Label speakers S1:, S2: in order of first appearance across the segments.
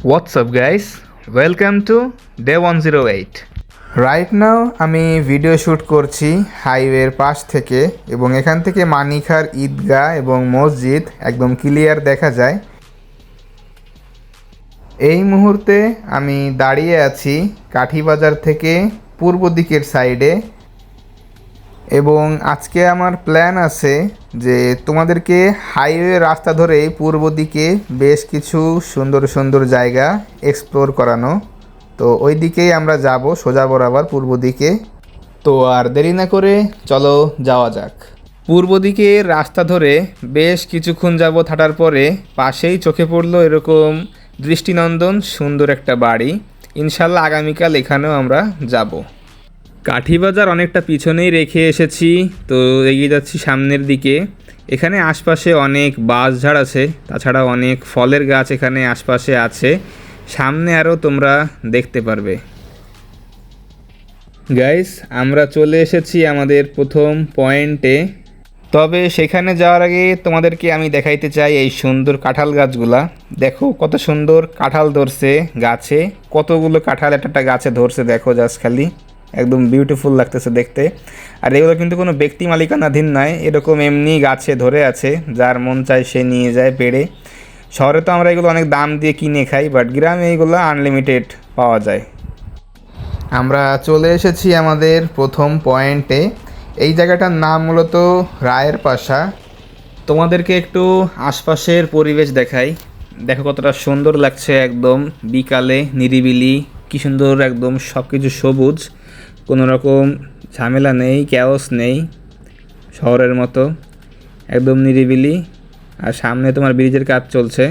S1: What's up guys? Welcome to Day 108. Right now আমি video shoot করছি হাইওয়ের পাশ থেকে এবং এখান থেকে মানিখার ঈদগাহ এবং মসজিদ একদম ক্লিয়ার দেখা যায়। এই মুহূর্তে আমি দাঁড়িয়ে আছি কাঠিবাজার থেকে পূর্ব দিকের সাইডে এবং আজকে আমার প্ল্যান আছে যে তোমাদেরকে হাইওয়ে রাস্তা ধরে পূর্ব দিকে বেশ কিছু সুন্দর সুন্দর জায়গা এক্সপ্লোর করানো। তো ওই দিকেই আমরা যাব সোজা বরাবর পূর্ব দিকে। তো আর দেরি না করে চলো যাওয়া যাক। পূর্ব দিকে রাস্তা ধরে বেশ কিছুক্ষণ যাবত হাঁটার পরে পাশেই চোখে পড়লো এরকম দৃষ্টিনন্দন সুন্দর একটা বাড়ি। ইনশাল্লাহ আগামীকাল এখানেও আমরা যাব। কাঠিবাজার অনেকটা পিছনেই রেখে এসেছি, তো এগিয়ে যাচ্ছি সামনের দিকে। এখানে আশপাশে অনেক বাঁশঝাড় আছে, তাছাড়া অনেক ফলের গাছ এখানে আশপাশে আছে, সামনে আরও তোমরা দেখতে পারবে। গাইস, আমরা চলে এসেছি আমাদের প্রথম পয়েন্টে। তবে সেখানে যাওয়ার আগে তোমাদেরকে আমি দেখাইতে চাই এই সুন্দর কাঁঠাল গাছগুলা। দেখো কত সুন্দর কাঁঠাল ধরছে গাছে, কতগুলো কাঁঠাল একটা গাছে ধরছে, দেখো জাস্ট খালি একদম বিউটিফুল লাগতেছে দেখতে। আর এগুলো কিন্তু কোনো ব্যক্তি মালিকানাধীন নয়, এরকম এমনি গাছে ধরে আছে, যার মন চায় সে নিয়ে যায় পেড়ে। শহরে তো আমরা এগুলো অনেক দাম দিয়ে কিনে খাই, বাট গ্রামে এইগুলো আনলিমিটেড পাওয়া যায়। আমরা চলে এসেছি আমাদের প্রথম পয়েন্টে। এই জায়গাটার নাম মূলত রায়ের পাশা। তোমাদেরকে একটু আশপাশের পরিবেশ দেখাই। দেখো কতটা সুন্দর লাগছে, একদম বিকালে নিরিবিলি, কি সুন্দর একদম সব কিছু সবুজ, কোনো রকম ঝামেলা নেই, ক্যাওস নেই, শহরের মতো একদম নিরিবিলি। আর সামনে তোমার ব্রিজের কাজ চলছে।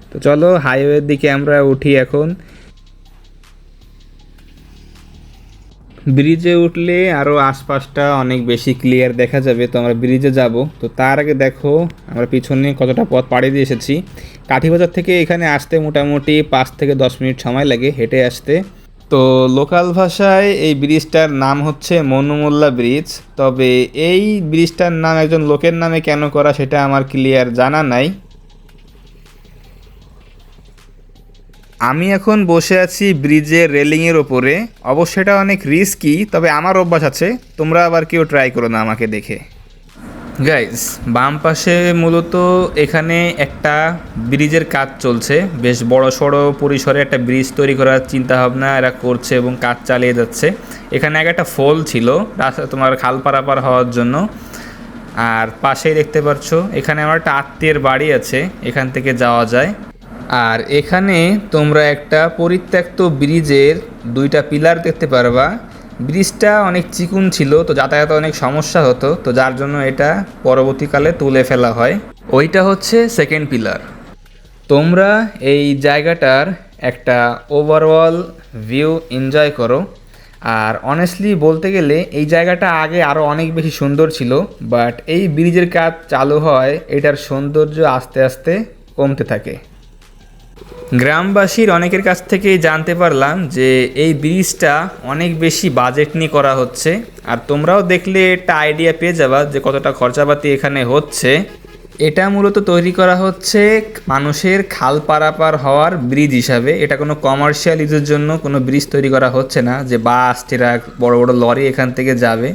S1: তো চলো হাইওয়ের দিকে আমরা উঠি এখন। ব্রিজে উঠলে আরও আশপাশটা অনেক বেশি ক্লিয়ার দেখা যাবে, তো আমরা ব্রিজে যাব। তো তার আগে দেখো আমরা পিছনে কতটা পথ পাড়ি দিয়ে এসেছি। কাঠিবাজার থেকে এখানে আসতে মোটামুটি 5 থেকে 10 মিনিট সময় লাগে হেঁটে আসতে। তো লোকাল ভাষায় এই ব্রিজটার নাম হচ্ছে মনুমোল্লা ব্রিজ। তবে এই ব্রিজটার নাম একজন লোকের নামে কেন করা সেটা আমার ক্লিয়ার জানা নাই। আমি এখন বসে আছি ব্রিজের রেলিংয়ের ওপরে। অবশ্যই এটা অনেক রিস্কি, তবে আমার অভ্যাস আছে, তোমরা আবার কেউ ট্রাই করো না আমাকে দেখে। গাইজ, বাম পাশে মূলত এখানে একটা ব্রিজের কাজ চলছে, বেশ বড় সড়ো পরিসরে একটা ব্রিজ তৈরি করার চিন্তাভাবনা এরা করছে এবং কাজ চালিয়ে যাচ্ছে। এখানে আগে একটা ফল ছিল রাস্তা তোমার খাল পারাপার হওয়ার জন্য। আর পাশেই দেখতে পাচ্ছ এখানে আমার একটা আত্মীয়ের বাড়ি আছে, এখান থেকে যাওয়া যায়। আর এখানে তোমরা একটা পরিত্যক্ত ব্রিজের 2টা পিলার দেখতে পারবা। ব্রিজটা অনেক চিকুন ছিল, তো যাতায়াতে অনেক সমস্যা হতো, তো যার জন্য এটা পরবর্তীকালে তুলে ফেলা হয়। ওইটা হচ্ছে সেকেন্ড পিলার। তোমরা এই জায়গাটার একটা ওভারঅল ভিউ এনজয় করো। আর অনেস্টলি বলতে গেলে এই জায়গাটা আগে আরও অনেক বেশি সুন্দর ছিল, বাট এই ব্রিজের কাজ চালু হয় এটার সৌন্দর্য আস্তে আস্তে কমতে থাকে। গ্রামবাসীর অনেকের কাছ থেকেই জানতে পারলাম যে এই ব্রিজটা অনেক বেশি বাজেট নিয়ে করা হচ্ছে। আর তোমরাও দেখলে একটা আইডিয়া পেয়ে যাবা যে কতটা খরচাপাতি এখানে হচ্ছে। এটা মূলত তৈরি করা হচ্ছে মানুষের খাল পারাপার হওয়ার ব্রিজ হিসাবে। এটা কোনো কমার্শিয়াল ইউজের জন্য কোনো ব্রিজ তৈরি করা হচ্ছে না যে বাস ট্রাক বড় বড় লরি এখান থেকে যাবে।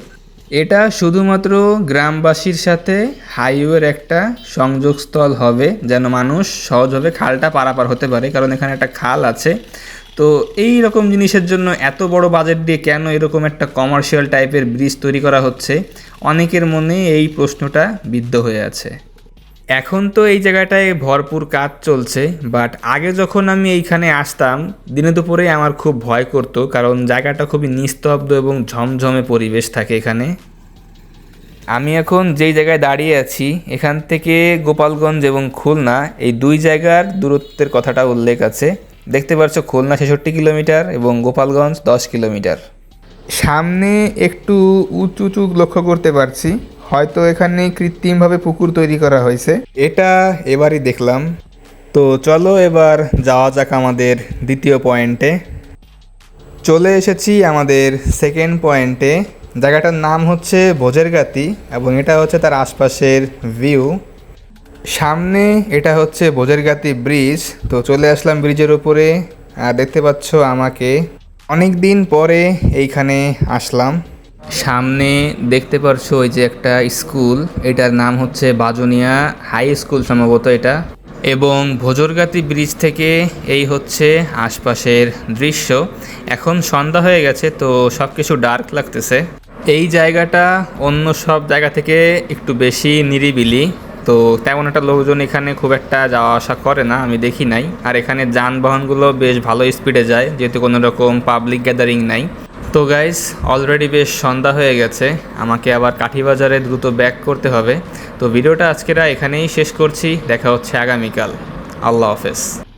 S1: এটা শুধুমাত্র গ্রামবাসীর সাথে হাইওয়ের একটা সংযোগস্থল হবে, যেন মানুষ সহজভাবে খালটা পারাপার হতে পারে, কারণ এখানে একটা খাল আছে। তো এই রকম জিনিসের জন্য এত বড় বাজেট দিয়ে কেন এরকম একটা কমার্শিয়াল টাইপের ব্রিজ তৈরি করা হচ্ছে, অনেকের মনে এই প্রশ্নটা বিদ্ধ হয়ে আছে। এখন তো এই জায়গাটায় ভরপুর কাজ চলছে, বাট আগে যখন আমি এইখানে আসতাম দিনে দুপুরে আমার খুব ভয় করতো, কারণ জায়গাটা খুবই নিস্তব্ধ এবং ঝমঝমে পরিবেশ থাকে এখানে। আমি এখন যেই জায়গায় দাঁড়িয়ে আছি এখান থেকে গোপালগঞ্জ এবং খুলনা এই 2 জায়গার দূরত্বের কথাটা উল্লেখ আছে। দেখতে পাচ্ছ খুলনা 66 কিলোমিটার এবং গোপালগঞ্জ 10 কিলোমিটার। সামনে একটু উঁচু উঁচু লক্ষ্য করতে পারছি, হয়তো এখানে কৃত্রিমভাবে পুকুর তৈরি করা হয়েছে, এটা এবারই দেখলাম। তো চলো এবার যাওয়া যাক আমাদের দ্বিতীয় পয়েন্টে। চলে এসেছি আমাদের সেকেন্ড পয়েন্টে। জায়গাটার নাম হচ্ছে ভোজেরগাতি এবং এটা হচ্ছে তার আশপাশের ভিউ। সামনে এটা হচ্ছে বোঝেরগাতি ব্রিজ। তো চলে আসলাম ব্রিজের উপরে, আর দেখতে পাচ্ছ আমাকে অনেক দিন পরে এইখানে আসলাম। সামনে দেখতে পারছো ওই যে একটা স্কুল, এটার নাম হচ্ছে বাজনিয়া হাই স্কুল সম্ভবত এটা। এবং ভোজরগাতি ব্রিজ থেকে এই হচ্ছে আশপাশের দৃশ্য। এখন সন্ধ্যা হয়ে গেছে, তো সব কিছু ডার্ক লাগতেছে। এই জায়গাটা অন্য সব জায়গা থেকে একটু বেশি নিরিবিলি, তো তেমন একটা লোকজন এখানে খুব একটা যাওয়া আসা করে না, আমি দেখি নাই। আর এখানে যানবাহনগুলো বেশ ভালো স্পিডে যায়, যেহেতু কোনো রকম পাবলিক গ্যাদারিং নাই। তো গাইস, অলরেডি বেশ সন্ধ্যা হয়ে গেছে, আমাকে আবার কাঠিবাজারে দ্রুত ব্যাক করতে হবে। তো ভিডিওটা আজকেরা এখানেই শেষ করছি, দেখা হচ্ছে আগামীকাল। আল্লাহ হাফেজ।